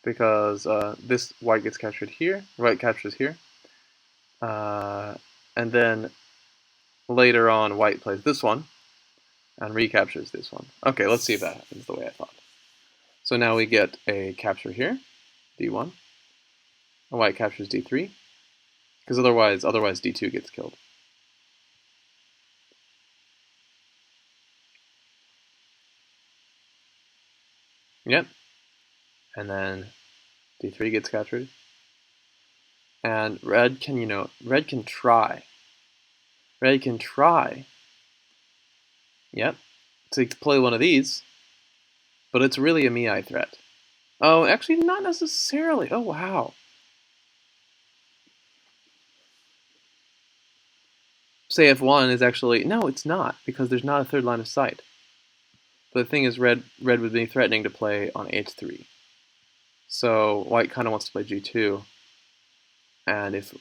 Because this white gets captured here, white captures here, and then later on white plays this one, and recaptures this one. Okay, let's see if that happens the way I thought. So now we get a capture here, d1, and white captures d3, because otherwise d2 gets killed. Yep. And then d3 gets captured. And red can, red can try. Red can try. Yep. To play one of these, but it's really a Mii threat. Oh, actually not necessarily. Oh, wow. Say F1 is actually, no, it's not, because there's not a third line of sight. But the thing is, red would be threatening to play on H3. So white kind of wants to play G2, and if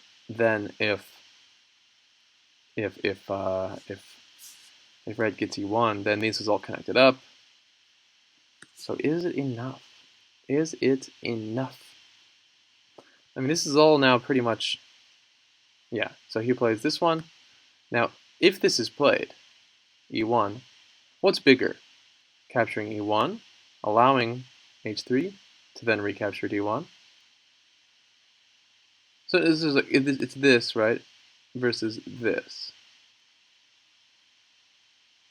red gets E1, then this is all connected up. So is it enough? Is it enough? I mean, this is all now pretty much, yeah. So he plays this one. Now, if this is played, E1, what's bigger? Capturing E1, allowing H3 to then recapture D1. So this is it's this, right, versus this.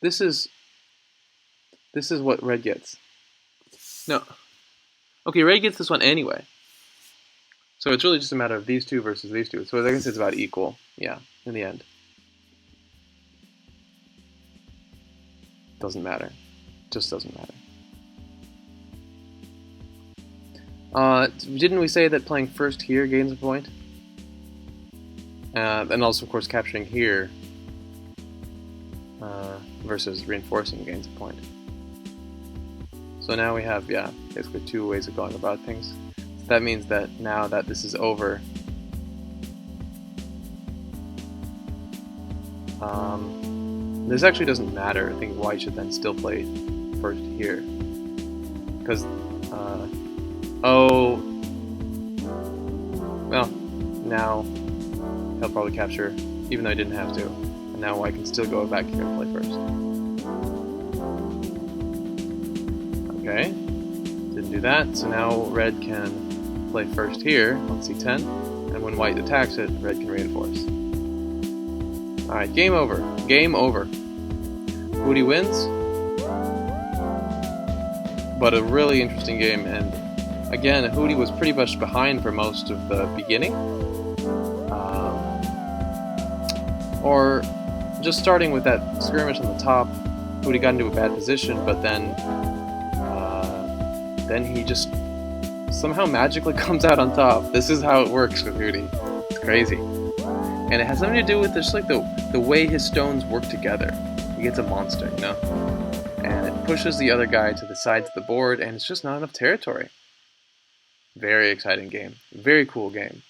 This is This is what red gets. No. Okay, red gets this one anyway. So it's really just a matter of these two versus these two. So I guess it's about equal, yeah, in the end. Doesn't matter. Just doesn't matter. Didn't we say that playing first here gains a point? And also, of course, capturing here versus reinforcing gains a point. So now we have, yeah, basically two ways of going about things. So that means that now that this is over, this actually doesn't matter. I think white should then still play first here. Because, oh, well, now he'll probably capture, even though he didn't have to. And now white can still go back here and play first. Okay, didn't do that, so now red can play first here on c10, and when white attacks it, red can reinforce. Alright, game over. Game over. Hootie wins, but a really interesting game, and again, Hootie was pretty much behind for most of the beginning. Or just starting with that skirmish on the top, Hootie got into a bad position, but then he just somehow magically comes out on top. This is how it works with Hootie. It's crazy. And it has something to do with just like the way his stones work together. He gets a monster, you know? And it pushes the other guy to the sides of the board, and it's just not enough territory. Very exciting game. Very cool game.